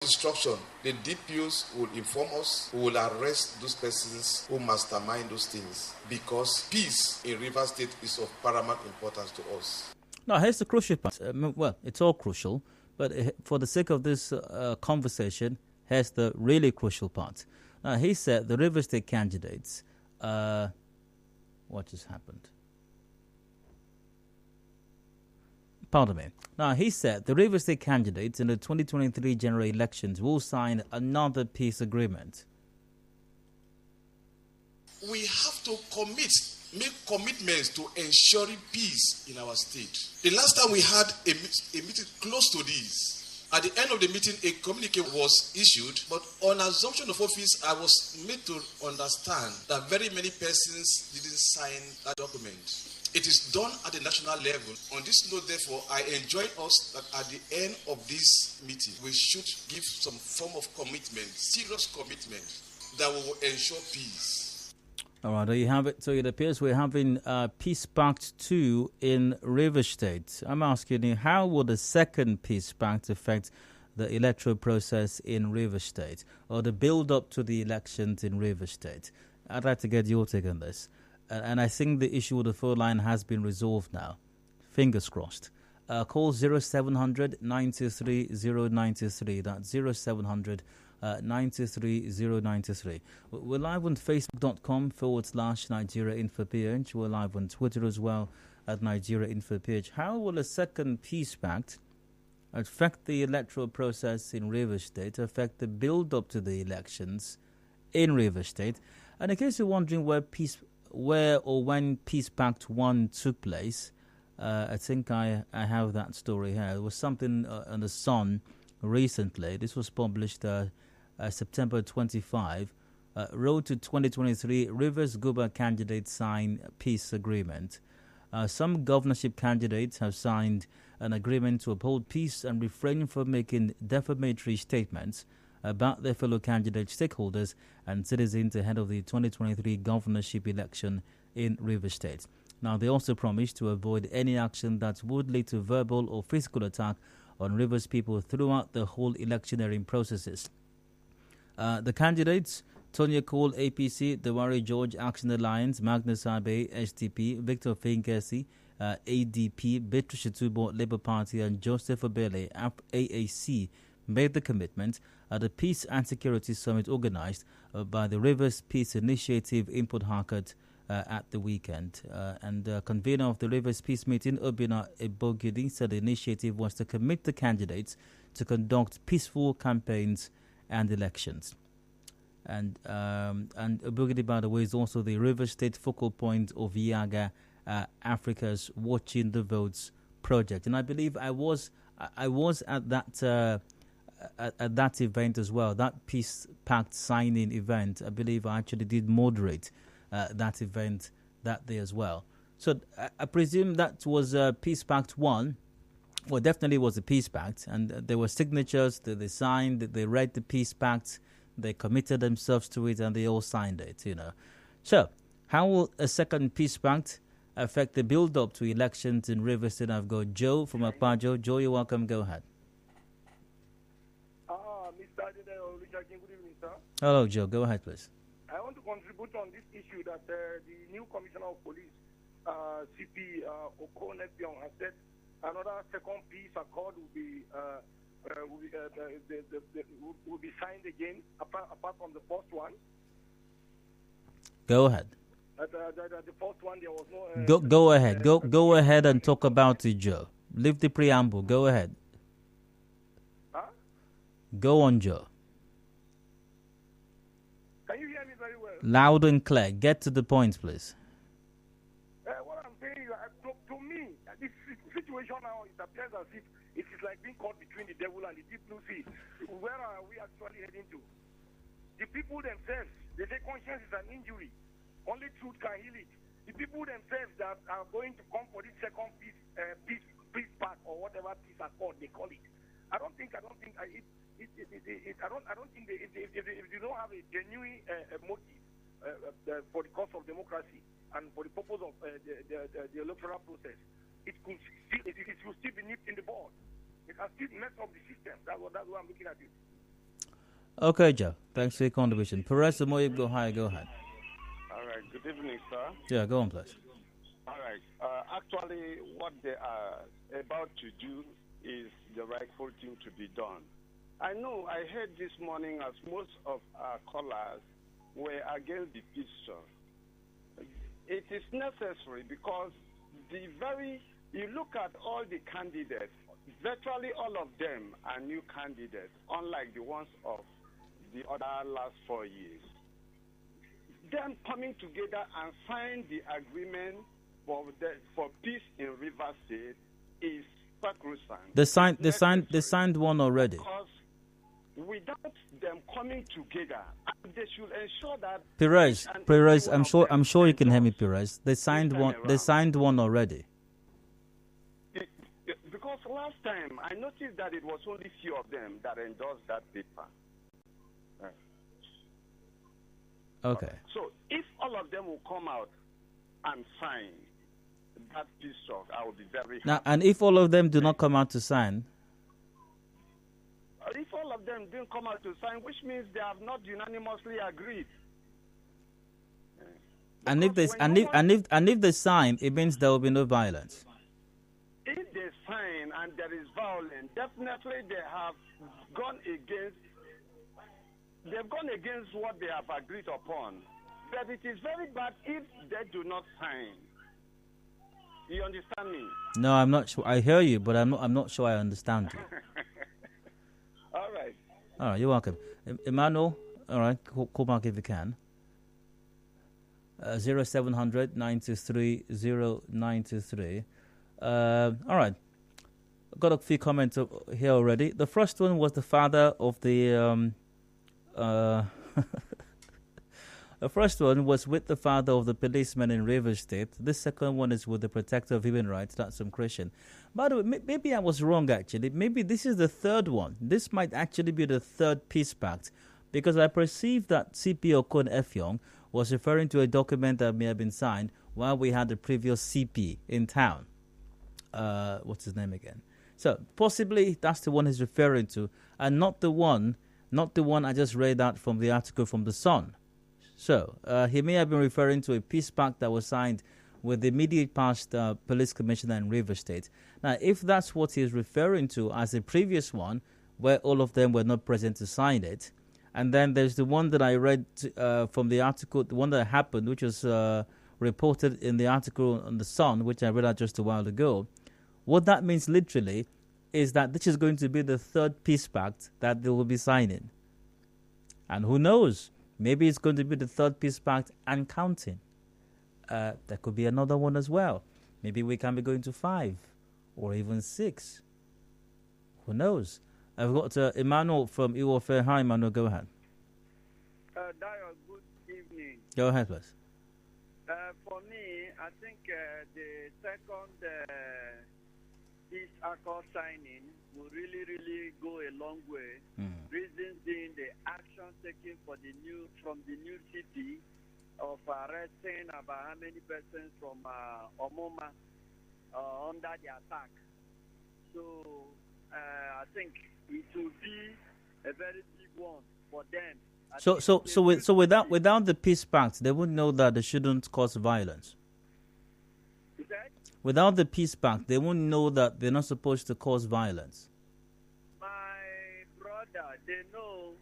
instruction, the DPOs will inform us, we will arrest those persons who mastermind those things, because peace in Rivers State is of paramount importance to us. Now, here's the crucial part. Well, it's all crucial, but for the sake of this conversation, here's the really crucial part. Now, he said the Rivers State candidates, what just happened? Pardon me. Now, he said the Rivers State candidates in the 2023 general elections will sign another peace agreement. We have to make commitments to ensuring peace in our state. The last time we had a meeting close to this, at the end of the meeting, a communique was issued, but on assumption of office, I was made to understand that very many persons didn't sign that document. It is done at the national level. On this note, therefore, I enjoin us that at the end of this meeting, we should give some form of commitment, serious commitment, that will ensure peace. All right, there you have it. So it appears we're having Peace Pact 2 in Rivers State. I'm asking you, how will the second Peace Pact affect the electoral process in Rivers State, or the build-up to the elections in Rivers State? I'd like to get your take on this. And I think the issue with the phone line has been resolved now. Fingers crossed. Call 0700 923 093. That's 0700 923 093. We're live on facebook.com/Nigeria InfoPH. We're live on Twitter as well at Nigeria InfoPH. How will a second peace pact affect the electoral process in Rivers State, affect the build-up to the elections in Rivers State? And in case you're wondering where or when Peace Pact 1 took place, I think I have that story here. There was something on the Sun recently. This was published September 25. Road to 2023, Rivers Guba candidates sign peace agreement. Some governorship candidates have signed an agreement to uphold peace and refrain from making defamatory statements about their fellow candidate stakeholders and citizens ahead of the 2023 governorship election in Rivers State. Now, they also promised to avoid any action that would lead to verbal or physical attack on Rivers people throughout the whole electioneering processes. The candidates, Tonya Cole, APC, Dewari George, Action Alliance, Magnus Abe, SDP, Victor Finkesi, ADP, Beatrice Tubo, Labour Party, and Joseph Obele, AAC, made the commitment at the Peace and Security Summit organized by the Rivers Peace Initiative in Port Harcourt at the weekend. And convener of the Rivers Peace meeting, Obina Ebogidi, said the initiative was to commit the candidates to conduct peaceful campaigns and elections. And Ebogidi, by the way, is also the Rivers State focal point of Yaga Africa's Watching the Votes project. And I believe I was at that event as well, that Peace Pact signing event. I believe I actually did moderate that event that day as well. So I presume that was Peace Pact 1. Well, definitely was a Peace Pact, and there were signatures that they signed, they read the Peace Pact, they committed themselves to it, and they all signed it, So, how will a second Peace Pact affect the build-up to elections in Rivers State? I've got Joe from Akpajo. Joe, you're welcome. Go ahead. Good evening, sir. Hello, Joe. Go ahead, please. I want to contribute on this issue that the new Commissioner of Police, CP Okonepion, has said another second peace accord will be signed again, apart from the first one. Go ahead. The first one, there was no... Go ahead. Go ahead and talk about it, Joe. Leave the preamble. Go ahead. Huh? Go on, Joe. Can you hear me very well? Loud and clear. Get to the point, please. What I'm saying is, to me, this situation now, it appears as if it is like being caught between the devil and the deep blue sea. Where are we actually heading to? The people themselves, they say conscience is an injury. Only truth can heal it. The people themselves that are going to come for this second peace pact or whatever peace accord they call it. I don't think if they don't have a genuine motive for the cause of democracy and for the purpose of the electoral process, it will still be nipped in the bud. It has still messed up the system. That's what I'm looking at it. Okay, Joe. Thanks for your contribution. Perez, the more you go higher, go ahead. All right. Good evening, sir. Yeah, go on, please. All right. Actually, what they are about to do is the rightful thing to be done. I know I heard this morning as most of our callers were against the picture. It is necessary because you look at all the candidates, virtually all of them are new candidates, unlike the ones of the other last 4 years. Them coming together and sign the agreement for peace in Rivers State is sacrosanct. They signed one already. Because without them coming together, they should ensure that Perez, I'm sure you can hear me, Perez. They signed one. They signed one already. Because last time I noticed that it was only few of them that endorsed that paper. Okay. So if all of them will come out and sign that peace talk, I will be very happy. Now, and if all of them do not come out to sign, if all of them didn't come out to sign, which means they have not unanimously agreed. And if they sign, it means there will be no violence. If they sign and there is violence, definitely they have gone against. They've gone against what they have agreed upon. But it is very bad if they do not sign. You understand me? No, I'm not sure. I hear you, but I'm not sure I understand you. All right. All right, you're welcome. Emmanuel, all right, call back if you can. 0700 923 0923. All right. I've got a few comments here already. The first one was the father of the... the first one was with the father of the policeman in Rivers State. This second one is with the protector of human rights, that's some Christian. By the way, maybe I was wrong actually. Maybe this is the third one. This might actually be the third peace pact, because I perceive that CP Okon Effiong was referring to a document that may have been signed while we had the previous CP in town. What's his name again? So possibly that's the one he's referring to, and not the one I just read out from the article from The Sun. So he may have been referring to a peace pact that was signed with the immediate past police commissioner in Rivers State. Now, if that's what he is referring to as the previous one, where all of them were not present to sign it, and then there's the one that I read from the article, the one that happened, which was reported in the article on The Sun, which I read out just a while ago, what that means literally is that this is going to be the third peace pact that they will be signing. And who knows? Maybe it's going to be the third peace pact and counting. There could be another one as well. Maybe we can be going to 5 or even 6. Who knows? I've got Emmanuel from Iwofe. Hi, Emmanuel. Go ahead. Dayo, good evening. Go ahead, please. For me, I think the second peace accord signing will really, really go a long way. Reasons being the action taken from the new city of arresting about how many persons from Omoma under the attack. So I think it will be a very big one for them. So without the peace pact, they would know that they shouldn't cause violence. Without the peace pact, they won't know that they're not supposed to cause violence. My brother, they know.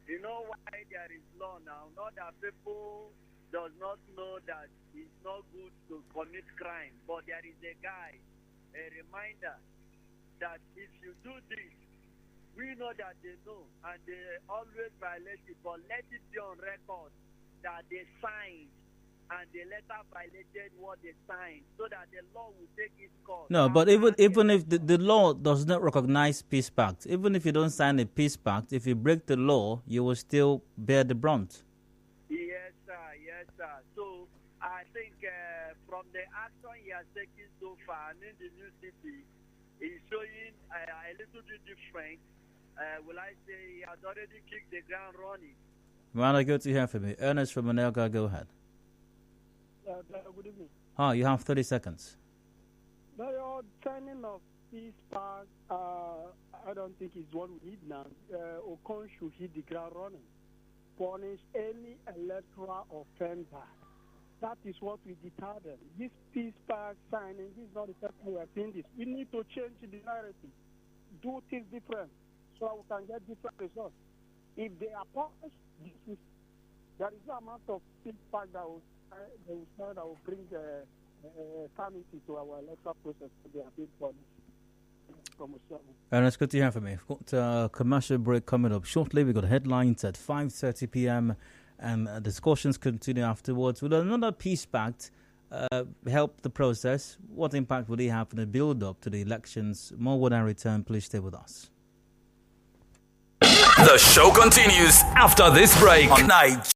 You know why there is law now? Not that people does not know that it's not good to commit crime, but there is a reminder that if you do this, we know that they know, and they always violate it, but let it be on record that they signed and they later violated what they signed, so that the law will take its course. No, but even if the law does not recognize peace pact, even if you don't sign a peace pact, if you break the law, you will still bear the brunt. Yes, sir. Yes, sir. So I think from the action he has taken so far, and in the new city, he's showing a little bit different. Will I say he has already kicked the ground running? Well, good to hear from you. Ernest from Manelga, go ahead. Good evening. You have 30 seconds. Your signing of peace pact, I don't think it's what we need now. Ocon should hit the ground running, punish any electoral offender. That is what we deter them. This peace pact signing, this is not the first time we are seeing this. We need to change the narrative, do things different, so we can get different results. If they are punished, there is no amount of peace pact that will bring sanity to our electoral process. They are being punished. And it's good to hear from you. We've got a commercial break coming up shortly. We've got headlines at 5:30 p.m. and discussions continue afterwards. Will another peace pact help the process? What impact will it have in the build-up to the elections? More when I return. Please stay with us. The show continues after this break on Night.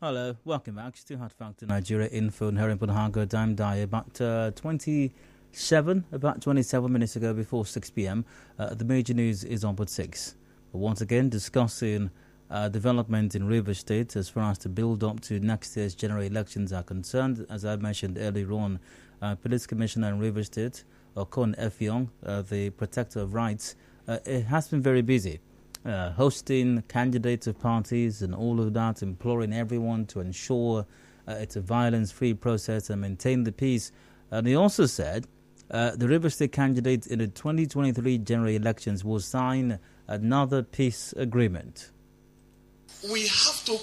Hello, welcome back. Still Hard Factor Nigeria Info and Harry Hago Dime Die. About 27 minutes ago before 6 p.m. The major news is on at 6. Once again, discussing development in Rivers State as far as the build-up to next year's general elections are concerned. As I mentioned earlier on, Police Commissioner in Rivers State, Okon Effiong, the protector of rights, it has been very busy. Hosting candidates of parties and all of that, imploring everyone to ensure it's a violence-free process and maintain the peace. And he also said the River State candidate in the 2023 general elections will sign another peace agreement. We have to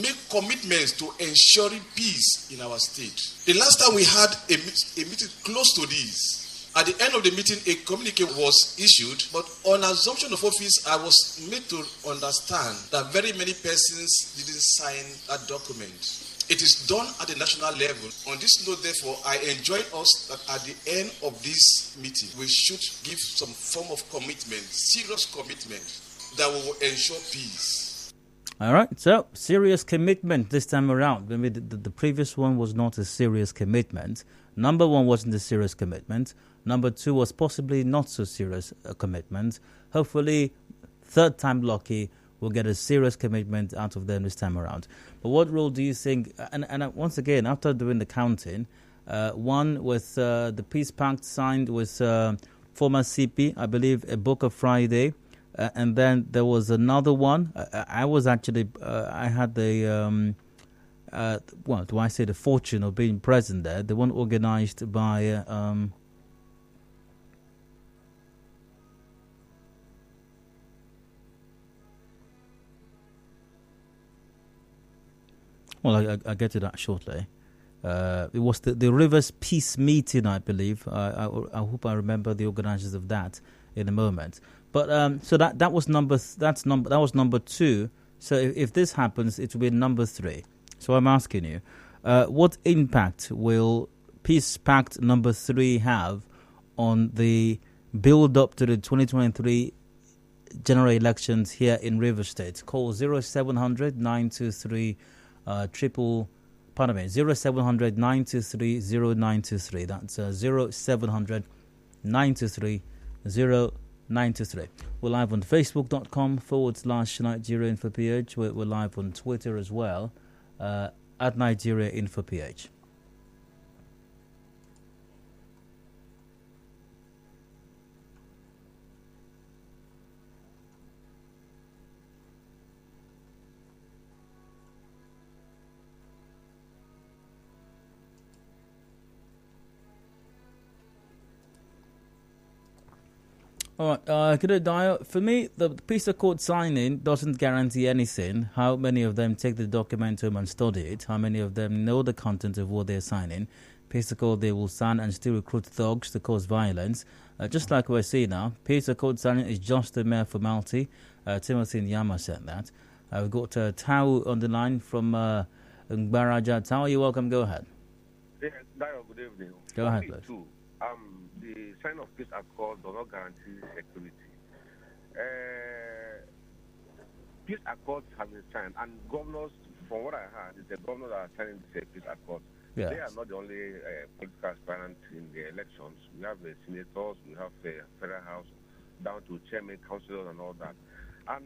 make commitments to ensuring peace in our state. The last time we had a meeting close to this, at the end of the meeting, a communique was issued, but on assumption of office, I was made to understand that very many persons didn't sign that document. It is done at the national level. On this note, therefore, I enjoin us that at the end of this meeting, we should give some form of commitment, serious commitment, that will ensure peace. All right, so serious commitment this time around. I mean, the previous one was not a serious commitment. Number one wasn't a serious commitment. Number two was possibly not so serious a commitment. Hopefully, third time lucky, we'll get a serious commitment out of them this time around. But what role do you think, and once again, after doing the counting, one with the peace pact signed with former CP, I believe, a book of Friday, and then there was another one. I was actually, I had the, the fortune of being present there, the one organized by... Well, I'll get to that shortly. It was the Rivers Peace Meeting, I believe. I hope I remember the organizers of that in a moment. But so that was number two. So if this happens, it will be number three. So I'm asking you, what impact will Peace Pact number 3 have on the build up to the 2023 general elections here in Rivers State? Call 0700 923 0700 923 0923. That's 0700 923 0923. We're live on facebook.com/Nigeria Info PH. We're live on Twitter as well, at Nigeria Info PH. All right, for me, the peace accord signing doesn't guarantee anything. How many of them take the document home and study it? How many of them know the content of what they're signing? Peace accord they will sign and still recruit thugs to cause violence. Just like we're seeing now, peace accord signing is just a mere formality. Timothy Nyama said that. We've got Tao on the line from Ngbaraja. Tao, you're welcome. Go ahead. Yeah, Dayo, good evening. Go ahead, please. The sign of peace accord does not guarantee security. Peace accords have been signed, and governors, from what I heard, it's the governors that are signing the peace accord. Yes. They are not the only political aspirants in the elections. We have senators, we have federal house, down to chairman, councillors, and all that. And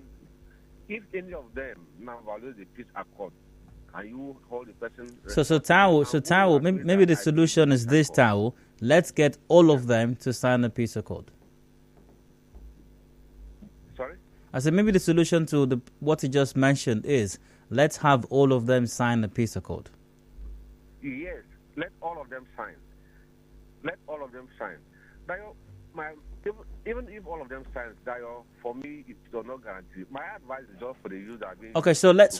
if any of them now violate the peace accord, can you hold the person? So Tao, maybe the solution is this, Tao. Let's get all of them to sign a peace accord. Sorry? I said maybe the solution to what you just mentioned is let's have all of them sign a peace accord. Yes, let all of them sign. Let all of them sign. Dayo, even if all of them sign, Dayo, for me, it does not guarantee. My advice is just for the youth that are being... Okay, so let's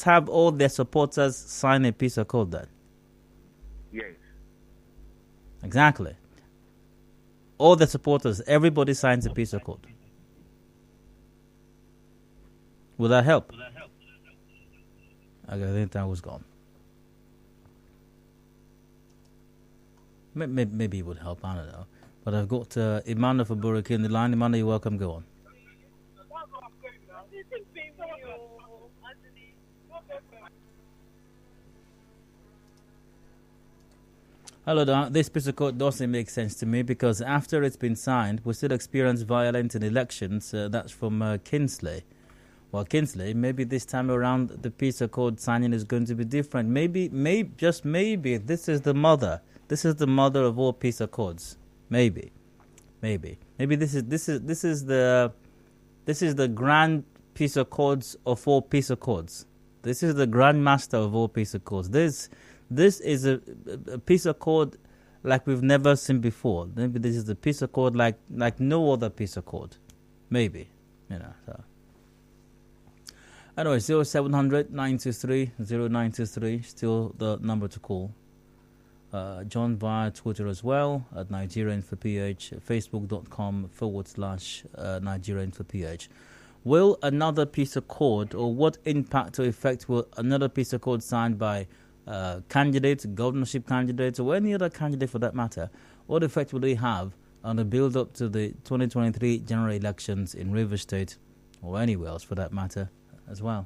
have all their supporters sign a peace accord then. Yes. Exactly. All the supporters, everybody signs a peace accord. Will that help? Okay, I think that was gone. Maybe it would help, I don't know. But I've got Imana for Buraki in the line. Imana, you're welcome, go on. Hello, this piece of code doesn't make sense to me because after it's been signed, we still experience violence in elections. That's from Kinsley. Well, Kinsley, maybe this time around the piece of code signing is going to be different. Maybe, just maybe, this is the mother. This is the mother of all piece of codes. Maybe this is the grand piece of codes of all piece of codes. This is the grandmaster of all piece of codes. This is a piece of code like we've never seen before. Maybe this is a piece of code like no other piece of code. Maybe, So. Anyway, 0700 923 0923, still the number to call. John via Twitter as well, at Nigerian for PH, facebook.com/Nigerian for PH. Will another piece of code, or what impact or effect will another piece of code signed by candidates, governorship candidates, or any other candidate for that matter, what effect will they have on the build-up to the 2023 general elections in Rivers State, or anywhere else for that matter as well?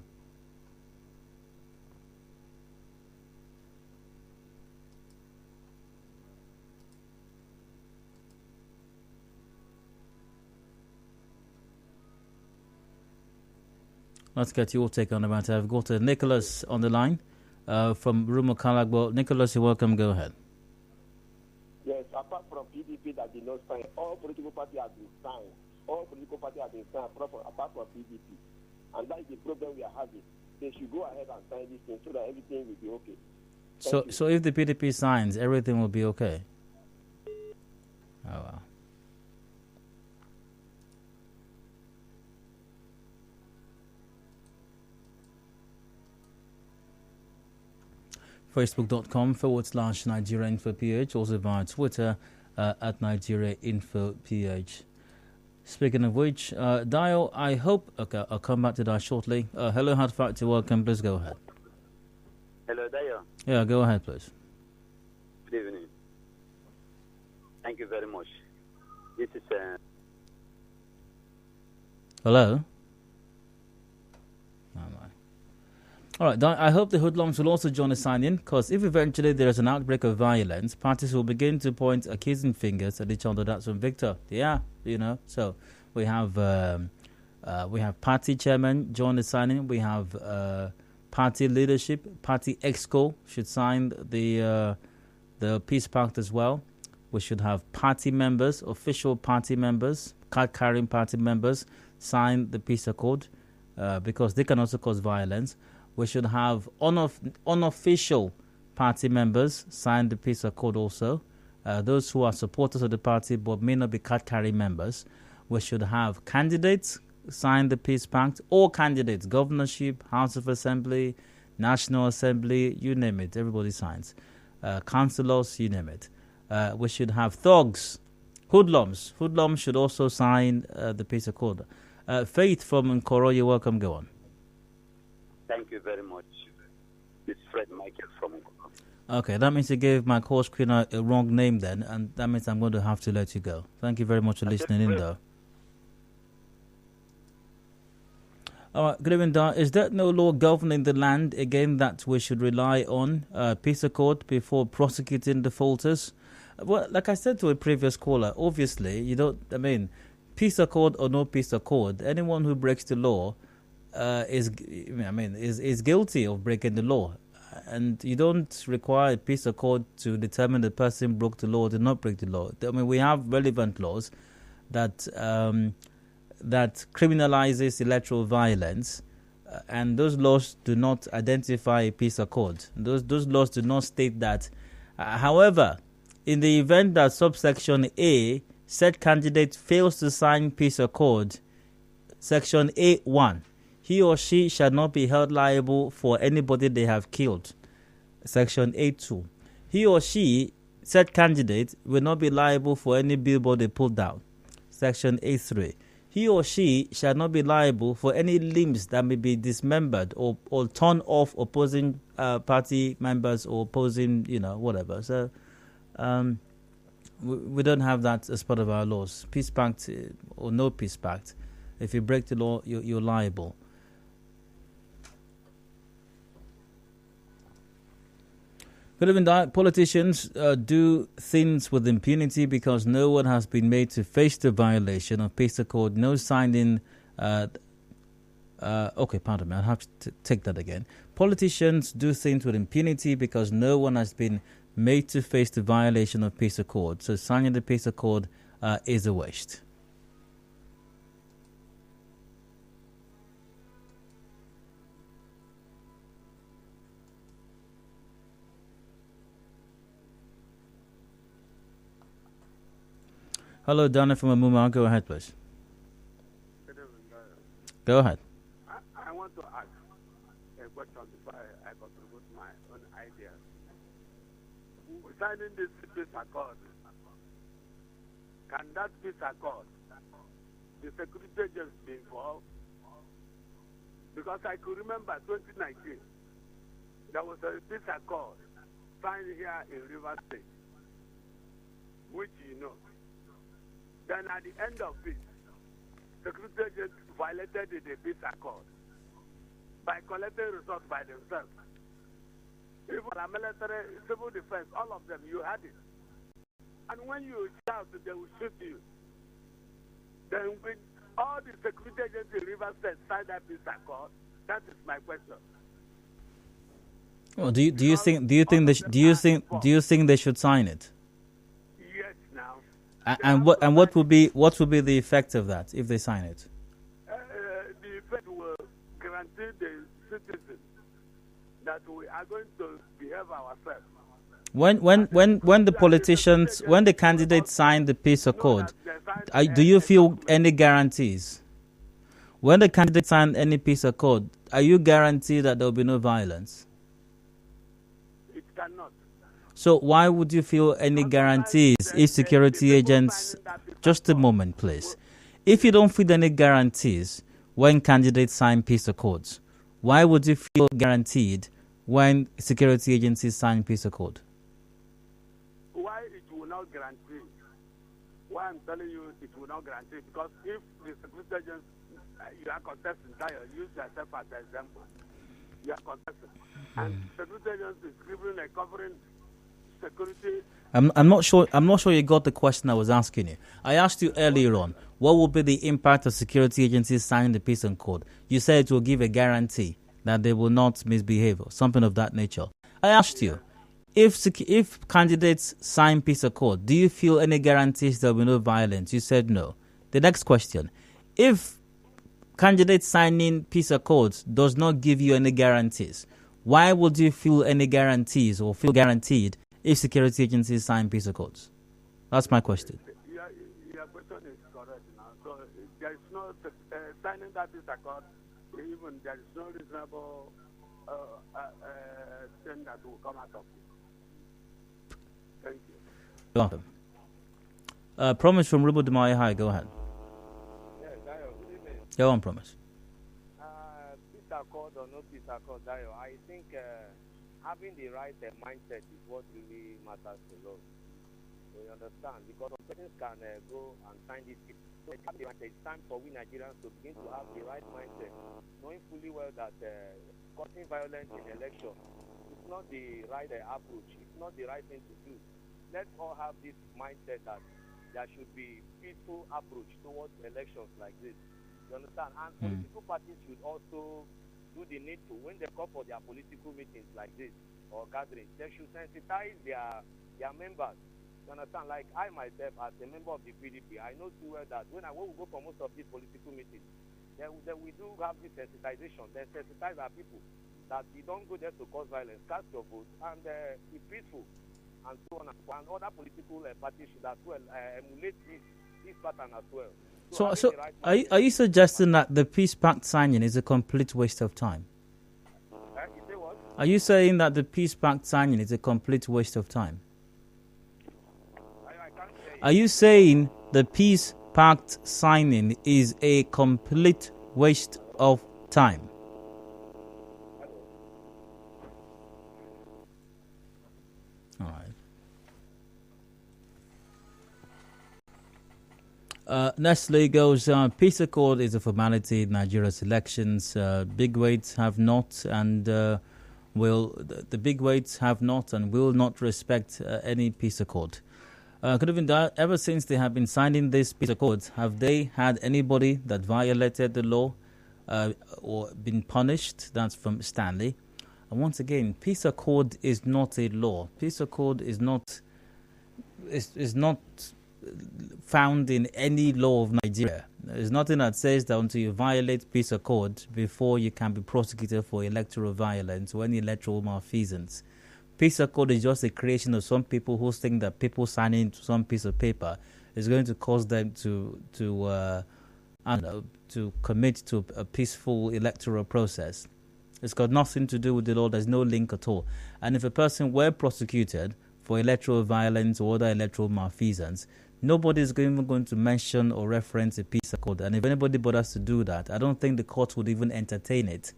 Let's get your take on the matter. I've got Nicholas on the line from Rumo Kalagbo. Nicholas, you're welcome. Go ahead. Yes, apart from PDP that did not sign, all political parties have been signed. All political parties have been signed apart from PDP. And that is the problem we are having. They should go ahead and sign this thing so that everything will be okay. So if the PDP signs, everything will be okay? Oh, wow. Facebook.com/Nigeria Info PH, also via Twitter at Nigeria Info PH. Speaking of which, Dio, I hope... Okay, I'll come back to that shortly. Hello, Hard Factor, welcome. Please go ahead. Hello, Dio. Yeah, go ahead, please. Good evening. Thank you very much. This is... Hello? All right, I hope the hoodlums will also join the sign-in, because if eventually there is an outbreak of violence, parties will begin to point accusing fingers at each other. That's from Victor. Yeah, So we have party chairman join the sign-in. We have party leadership, party exco should sign the peace pact as well. We should have party members, official party members, card-carrying party members sign the peace accord, because they can also cause violence. We should have unofficial party members sign the peace accord also. Those who are supporters of the party but may not be card-carrying members. We should have candidates sign the peace pact. All candidates, governorship, House of Assembly, National Assembly, you name it, everybody signs. Councillors, you name it. We should have thugs, hoodlums. Hoodlums should also sign the peace accord. Faith from Nkoro, you're welcome, go on. Thank you very much. It's Fred Michael from Nkoro. Okay, that means you gave my course queen a wrong name then, and that means I'm going to have to let you go. Thank you very much for listening in, though. All right, good evening, Dar. Is there no law governing the land, again, that we should rely on peace accord before prosecuting defaulters? Well, like I said to a previous caller, obviously, peace accord or no peace accord, anyone who breaks the law is guilty of breaking the law, and you don't require a peace accord to determine the person broke the law or did not break the law. We have relevant laws that criminalizes electoral violence, and those laws do not identify a peace accord. Those laws do not state that. However, in the event that subsection A, said candidate fails to sign peace accord, section A1, he or she shall not be held liable for anybody they have killed. Section A2, he or she, said candidate, will not be liable for any billboard they pull down. Section A3, he or she shall not be liable for any limbs that may be dismembered or torn off opposing party members or opposing, whatever. So we don't have that as part of our laws. Peace pact or no peace pact, if you break the law, you're liable. Good evening. Politicians do things with impunity because no one has been made to face the violation of peace accord. No signing. Okay, pardon me. I'll have to take that again. Politicians do things with impunity because no one has been made to face the violation of peace accord. So signing the peace accord is a waste. Hello, Donna from Amuma. Go ahead, please. Go ahead. I want to ask a question before I contribute my own ideas. Signing this peace accord, can that peace accord, the security agents be involved? Because I could remember 2019, there was a peace accord signed here in River State, which you know. Then at the end of it, security agents violated the peace accord by collecting resources by themselves. Even the military, civil defense, all of them, you had it. And when you shout, they will shoot you. Then with all the security agents in River State signed that peace accord, that is my question. Well, do you think they should sign it? Yes, now. And what will be the effect of that if they sign it? The effect will guarantee the citizens that we are going to behave ourselves. When the politicians, when the candidates sign the peace accord, do you feel any guarantees? When the candidates sign any peace accord, are you guaranteed that there will be no violence? It cannot. So why would you feel any guarantees if security agents... Just a moment, please. If you don't feel any guarantees when candidates sign peace accords, why would you feel guaranteed when security agencies sign peace accord? Why it will not guarantee? Why I'm telling you it will not guarantee? Because if the security agents, you are contesting, use yourself as an example. You are contesting. And security agents is giving a covering security. I'm not sure you got the question I was asking you. I asked you earlier on, what will be the impact of security agencies signing the peace accord? You said it will give a guarantee that they will not misbehave or something of that nature. I asked you, if candidates sign peace accord, do you feel any guarantees there will be no violence? You said no. The next question, if candidates signing peace accords does not give you any guarantees, why would you feel any guarantees or feel guaranteed if security agencies sign peace accords? That's my question. Your question is correct now. So there is no signing that peace accord, even there is no reasonable thing that will come out of it. Thank you. You're welcome. Promise from Rubo Demaya. Hi, go ahead. Yes, Dayo, good evening. Go on, Promise. Peace accord or no peace accord, Dayo, I think having the right mindset is what really matters a lot. So you understand? Because some persons can go and sign this peace. So it's time for we Nigerians to begin to have the right mindset, knowing fully well that causing violence in election is not the right approach. It's not the right thing to do. Let's all have this mindset that there should be peaceful approach towards elections like this. You understand? And political parties should also do the needful when they call for their political meetings like this or gatherings. They should sensitize their members. You understand? Like I myself, as a member of the PDP, I know too well that when we go for most of these political meetings, then we do have this sensitization. They sensitize our people that you don't go there to cause violence, cast your vote, and be peaceful, and so on and so on. And other political parties should as well emulate this pattern as well. So are you suggesting that the peace pact signing is a complete waste of time? You say what? Are you saying that the peace pact signing is a complete waste of time? Are you saying the peace pact signing is a complete waste of time? All right. Nestle goes, peace accord is a formality in Nigeria's elections. Big weights have not, and the big weights have not and will not respect any peace accord. Could have been ever since they have been signing this peace accords, have they had anybody that violated the law or been punished? That's from Stanley. And once again, peace accord is not a law. Peace accord is not found in any law of Nigeria. There's nothing that says that until you violate peace accord before you can be prosecuted for electoral violence or any electoral malfeasance. Peace accord is just a creation of some people who think that people signing some piece of paper is going to cause them to commit to a peaceful electoral process. It's got nothing to do with the law. There's no link at all. And if a person were prosecuted for electoral violence or other electoral malfeasance, nobody is even going to mention or reference a peace accord. And if anybody bothers to do that, I don't think the court would even entertain it.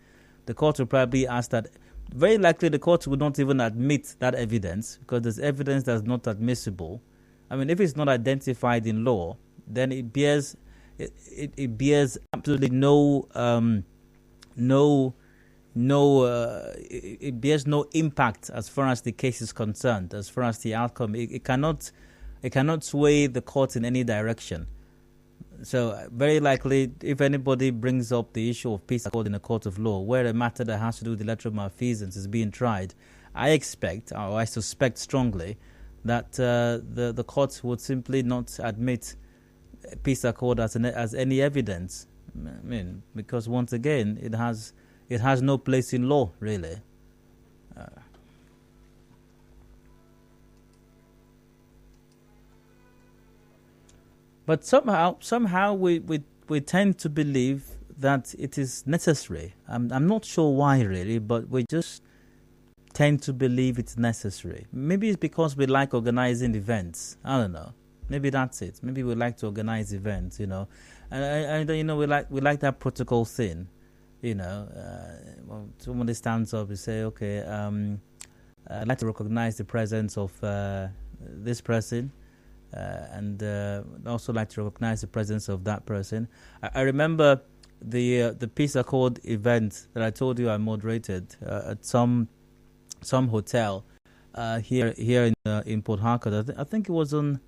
The court will probably ask that. Very likely the court would not even admit that evidence because there's evidence that's not admissible. I mean, if it's not identified in law, then it bears absolutely it bears no impact as far as the case is concerned, as far as the outcome. It cannot sway the court in any direction. So very likely, if anybody brings up the issue of peace accord in a court of law, where a matter that has to do with electoral malfeasance is being tried, I suspect strongly that the courts would simply not admit peace accord as any evidence. I mean, because once again, it has no place in law, really. But somehow we tend to believe that it is necessary. I'm not sure why really, but we just tend to believe it's necessary. Maybe it's because we like organizing events. I don't know. Maybe that's it. Maybe we like to organize events, and we like that protocol thing, Well, somebody stands up and say, okay, I'd like to recognize the presence of this person. And also like to recognize the presence of that person. I remember the peace accord event that I told you I moderated at some hotel here in Port Harcourt. I think it was on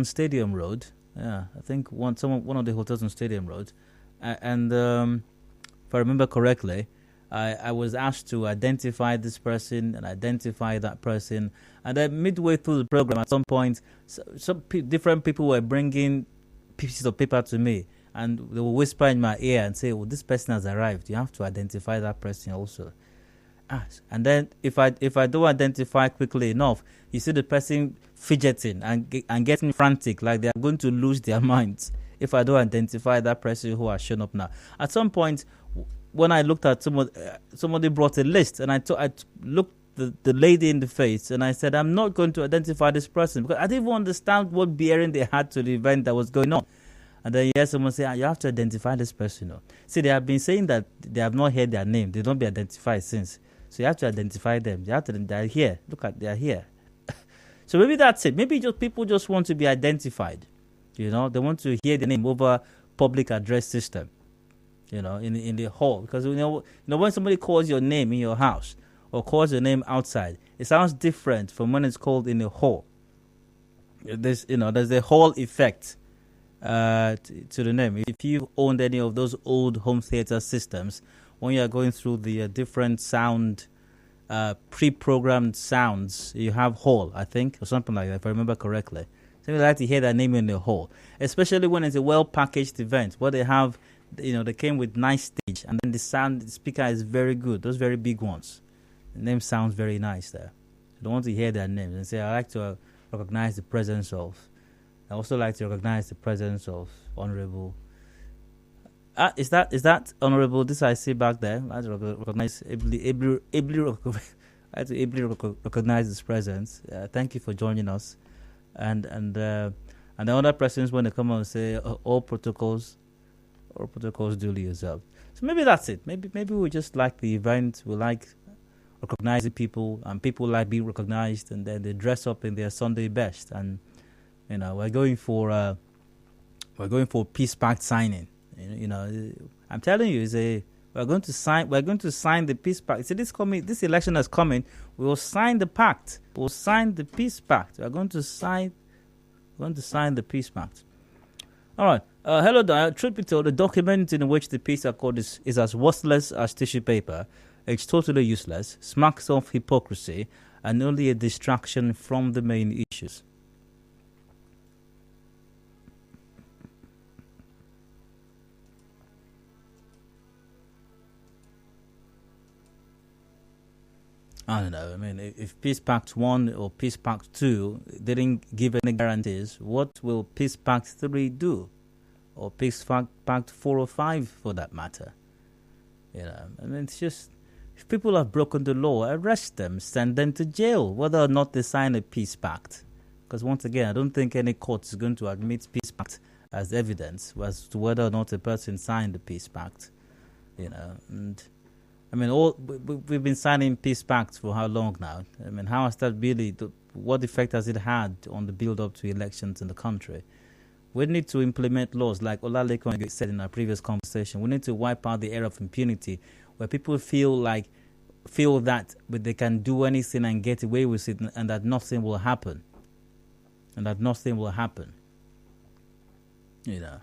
Stadium Road. Yeah, I think one of the hotels on Stadium Road. And if I remember correctly, I was asked to identify this person and identify that person. And then midway through the program, at some point, some different people were bringing pieces of paper to me. And they will whisper in my ear and say, well, this person has arrived. You have to identify that person also. And then if I don't identify quickly enough, you see the person fidgeting and getting frantic, like they are going to lose their minds if I don't identify that person who has shown up now. At some point, when I looked at somebody brought a list, and I looked the lady in the face, and I said, I'm not going to identify this person because I didn't even understand what bearing they had to the event that was going on. And then you hear someone say, you have to identify this person. See, they have been saying that they have not heard their name. They don't be identified since. So you have to identify them. They're here. They're here. So maybe that's it. Maybe people just want to be identified. They want to hear the name over public address system. In the hall, because when somebody calls your name in your house or calls your name outside, it sounds different from when it's called in the hall. There's a hall effect to the name. If you've owned any of those old home theater systems, when you are going through the different sound, pre-programmed sounds, you have hall, I think, or something like that, if I remember correctly. So we like to hear that name in the hall, especially when it's a well-packaged event where they have. They came with nice stage, and then the speaker is very good. Those very big ones. The name sounds very nice there. You don't want to hear their names and say, I like to recognize the presence of. I also like to recognize the presence of Honorable. Is that Honorable? This I see back there. I like to recognize ably recognize his presence. Thank you for joining us. And the other persons, when they come and say all protocols duly observed. So maybe that's it. Maybe we just like the event. We like recognizing people, and people like being recognized, and then they dress up in their Sunday best. And we're going for peace pact signing. I'm telling you, it's a We're going to sign the peace pact. See, this election that's coming, we will sign the pact. We'll sign the peace pact. We're going to sign the peace pact. All right. Hello, Diane. Truth be told, the document in which the peace accord is as worthless as tissue paper. It's totally useless, smacks of hypocrisy, and only a distraction from the main issues. I don't know. I mean, if Peace Pact 1 or Peace Pact 2 didn't give any guarantees, what will Peace Pact 3 do? Or Peace Pact 4 or 5 for that matter? You know, I mean, it's just, if people have broken the law, arrest them, send them to jail, whether or not they sign a peace pact. Because once again, I don't think any court is going to admit peace pact as evidence as to whether or not a person signed the peace pact. You know, and I mean, we've been signing peace pacts for how long now? I mean, how has that really, what effect has it had on the build-up to elections in the country? We need to implement laws, like Olalekan said in our previous conversation. We need to wipe out the era of impunity, where people feel that they can do anything and get away with it, and that nothing will happen. You know.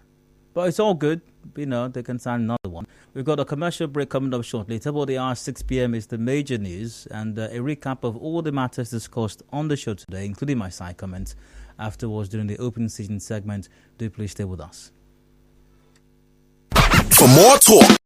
But it's all good. You know, they can sign another one. We've got a commercial break coming up shortly. It's about the hour 6 p.m. is the major news, and a recap of all the matters discussed on the show today, including my side comments afterwards during the open season segment. Do please stay with us. For more talk